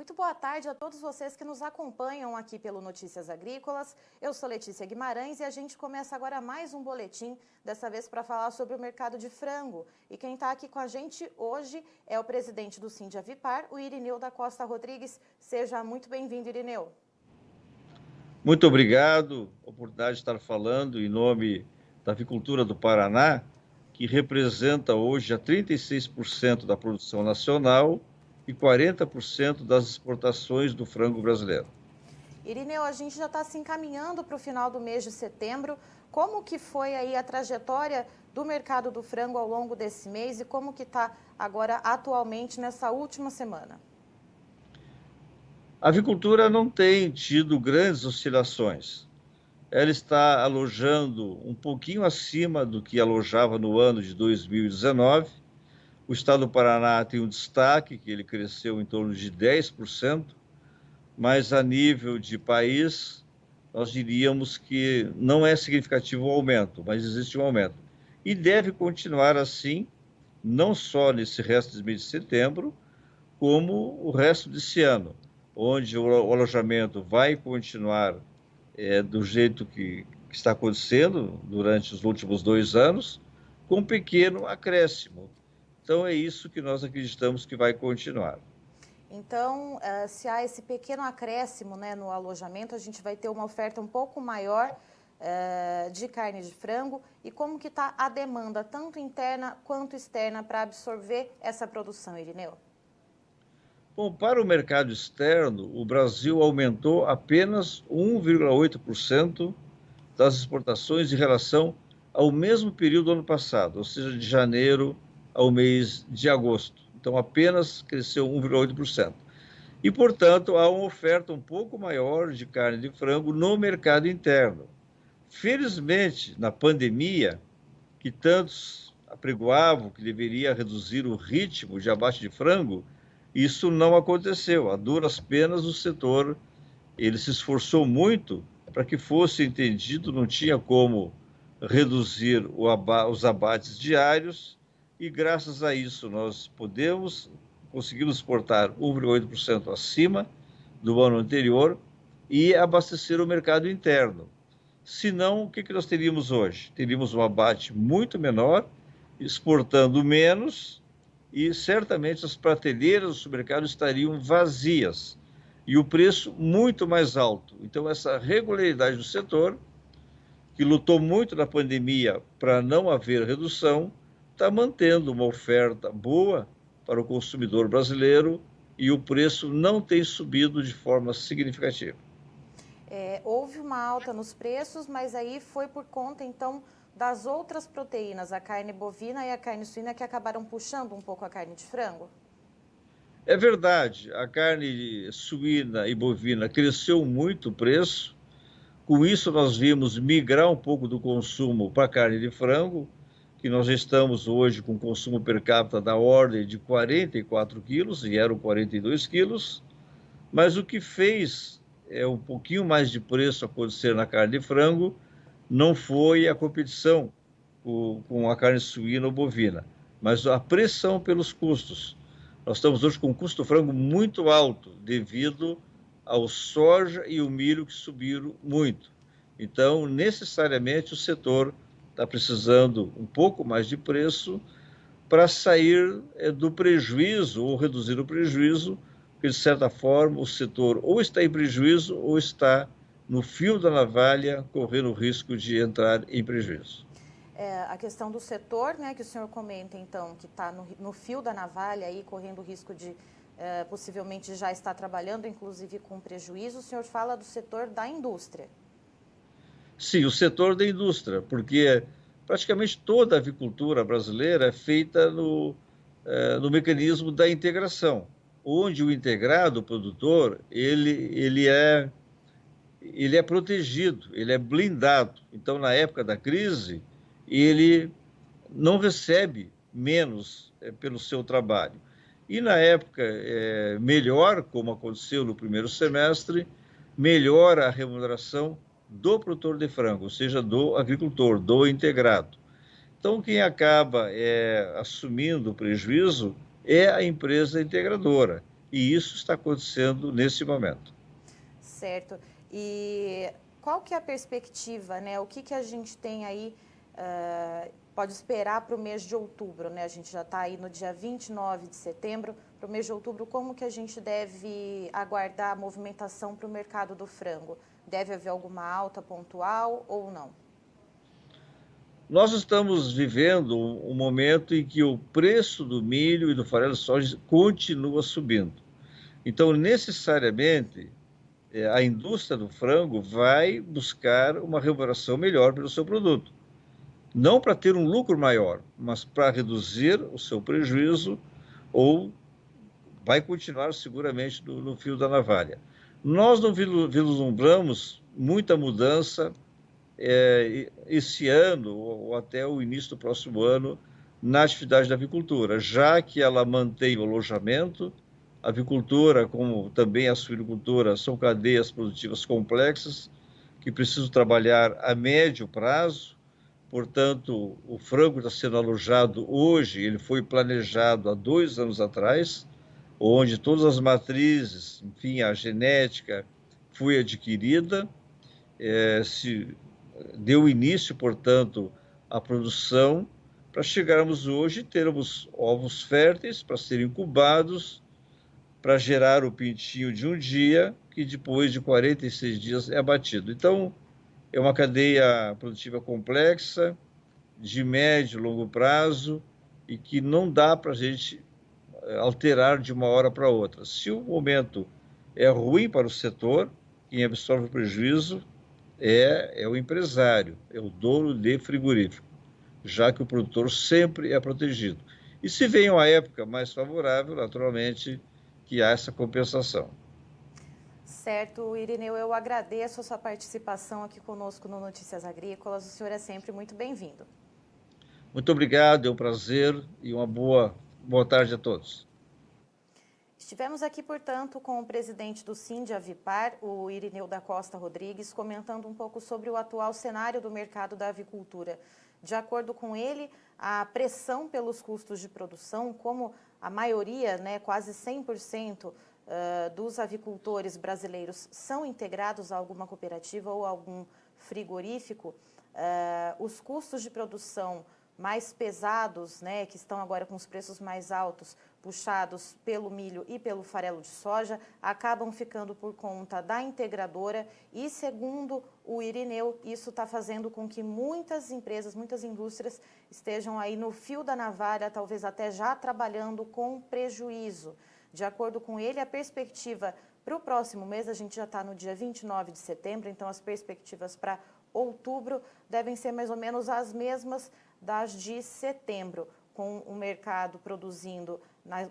Muito boa tarde a todos vocês que nos acompanham aqui pelo Notícias Agrícolas. Eu sou Letícia Guimarães e a gente começa agora mais um boletim, dessa vez para falar sobre o mercado de frango. E quem está aqui com a gente hoje é o presidente do Sindiavipar, o Irineu da Costa Rodrigues. Seja muito bem-vindo, Irineu. Muito obrigado, oportunidade de estar falando em nome da avicultura do Paraná, que representa hoje a 36% da produção nacional e 40% das exportações do frango brasileiro. Irineu, a gente já está se encaminhando para o final do mês de setembro. Como que foi aí a trajetória do mercado do frango ao longo desse mês e como que está agora atualmente nessa última semana? A avicultura não tem tido grandes oscilações. Ela está alojando um pouquinho acima do que alojava no ano de 2019. O estado do Paraná tem um destaque, que ele cresceu em torno de 10%, mas a nível de país, nós diríamos que não é significativo o aumento, mas existe um aumento. E deve continuar assim, não só nesse resto de mês de setembro, como o resto desse ano, onde o alojamento vai continuar do jeito que está acontecendo durante os últimos 2 anos, com um pequeno acréscimo. Então, é isso que nós acreditamos que vai continuar. Então, se há esse pequeno acréscimo, né, no alojamento, a gente vai ter uma oferta um pouco maior de carne de frango. E como que está a demanda, tanto interna quanto externa, para absorver essa produção, Irineu? Bom, para o mercado externo, o Brasil aumentou apenas 1,8% das exportações em relação ao mesmo período do ano passado, ou seja, de janeiro ao mês de agosto. Então, apenas cresceu 1,8%. E, portanto, há uma oferta um pouco maior de carne de frango no mercado interno. Felizmente, na pandemia, que tantos apregoavam que deveria reduzir o ritmo de abate de frango, isso não aconteceu. A duras penas, o setor ele se esforçou muito para que fosse entendido, não tinha como reduzir os abates diários, e graças a isso nós conseguimos exportar 1,8% acima do ano anterior e abastecer o mercado interno. Senão, o que nós teríamos hoje? Teríamos um abate muito menor, exportando menos, e certamente as prateleiras do supermercado estariam vazias e o preço muito mais alto. Então, essa regularidade do setor, que lutou muito na pandemia para não haver redução, está mantendo uma oferta boa para o consumidor brasileiro e o preço não tem subido de forma significativa. Houve uma alta nos preços, mas aí foi por conta, então, das outras proteínas, a carne bovina e a carne suína, que acabaram puxando um pouco a carne de frango? É verdade, a carne suína e bovina cresceu muito o preço. Com isso, nós vimos migrar um pouco do consumo para a carne de frango, que nós já estamos hoje com consumo per capita da ordem de 44 quilos, e eram 42 quilos, mas o que fez um pouquinho mais de preço acontecer na carne de frango não foi a competição com a carne suína ou bovina, mas a pressão pelos custos. Nós estamos hoje com um custo do frango muito alto, devido ao soja e o milho que subiram muito. Então, necessariamente, o setor está precisando um pouco mais de preço para sair do prejuízo ou reduzir o prejuízo, porque, de certa forma, o setor ou está em prejuízo ou está no fio da navalha, correndo o risco de entrar em prejuízo. A questão do setor, né, que o senhor comenta, então, que está no fio da navalha, aí, correndo o risco de possivelmente já estar trabalhando, inclusive com prejuízo, o senhor fala do setor da indústria. Sim, o setor da indústria, porque praticamente toda a avicultura brasileira é feita no mecanismo da integração, onde o integrado, o produtor, ele é protegido, ele é blindado. Então, na época da crise, ele não recebe menos pelo seu trabalho. E na época melhor, como aconteceu no primeiro semestre, melhora a remuneração do produtor de frango, ou seja, do agricultor, do integrado. Então, quem acaba assumindo o prejuízo é a empresa integradora, E isso está acontecendo nesse momento. Certo. E qual que é a perspectiva, né? O que a gente tem aí, pode esperar para o mês de outubro, né? A gente já está aí no dia 29 de setembro. Para o mês de outubro, como que a gente deve aguardar a movimentação para o mercado do frango? Deve haver alguma alta pontual ou não? Nós estamos vivendo um momento em que o preço do milho e do farelo de soja continua subindo. Então, necessariamente, a indústria do frango vai buscar uma remuneração melhor pelo seu produto. Não para ter um lucro maior, mas para reduzir o seu prejuízo ou vai continuar seguramente no fio da navalha. Nós não vislumbramos muita mudança esse ano ou até o início do próximo ano na atividade da avicultura, já que ela mantém o alojamento. A avicultura, como também a suinocultura, são cadeias produtivas complexas que precisam trabalhar a médio prazo. Portanto, o frango está sendo alojado hoje, ele foi planejado há 2 anos atrás, onde todas as matrizes, enfim, a genética foi adquirida, se deu início, portanto, à produção, para chegarmos hoje e termos ovos férteis para serem incubados, para gerar o pintinho de um dia, que depois de 46 dias é abatido. Então, é uma cadeia produtiva complexa, de médio e longo prazo, e que não dá para a gente alterar de uma hora para outra. Se o momento é ruim para o setor, quem absorve o prejuízo é o empresário, é o dono de frigorífico, já que o produtor sempre é protegido. E se vem uma época mais favorável, naturalmente, que há essa compensação. Certo, Irineu, eu agradeço a sua participação aqui conosco no Notícias Agrícolas. O senhor é sempre muito bem-vindo. Muito obrigado, é um prazer e uma boa tarde a todos. Estivemos aqui, portanto, com o presidente do Sindavipar, o Irineu da Costa Rodrigues, comentando um pouco sobre o atual cenário do mercado da avicultura. De acordo com ele, a pressão pelos custos de produção, como a maioria, né, quase 100%, dos avicultores brasileiros são integrados a alguma cooperativa ou algum frigorífico, os custos de produção mais pesados, né, que estão agora com os preços mais altos, puxados pelo milho e pelo farelo de soja, acabam ficando por conta da integradora e, segundo o Irineu, isso está fazendo com que muitas empresas, muitas indústrias estejam aí no fio da navalha, talvez até já trabalhando com prejuízo. De acordo com ele, a perspectiva para o próximo mês, a gente já está no dia 29 de setembro, então as perspectivas para outubro devem ser mais ou menos as mesmas das de setembro, com o mercado produzindo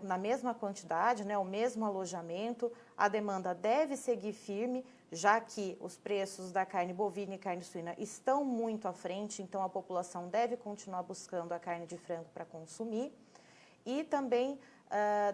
na mesma quantidade, né, o mesmo alojamento. A demanda deve seguir firme, já que os preços da carne bovina e carne suína estão muito à frente, então a população deve continuar buscando a carne de frango para consumir. E também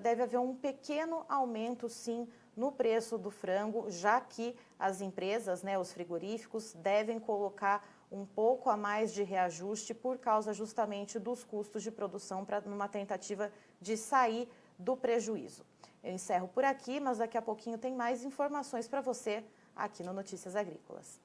deve haver um pequeno aumento, sim, no preço do frango, já que as empresas, né, os frigoríficos, devem colocar um pouco a mais de reajuste por causa justamente dos custos de produção, numa tentativa de sair do prejuízo. Eu encerro por aqui, mas daqui a pouquinho tem mais informações para você aqui no Notícias Agrícolas.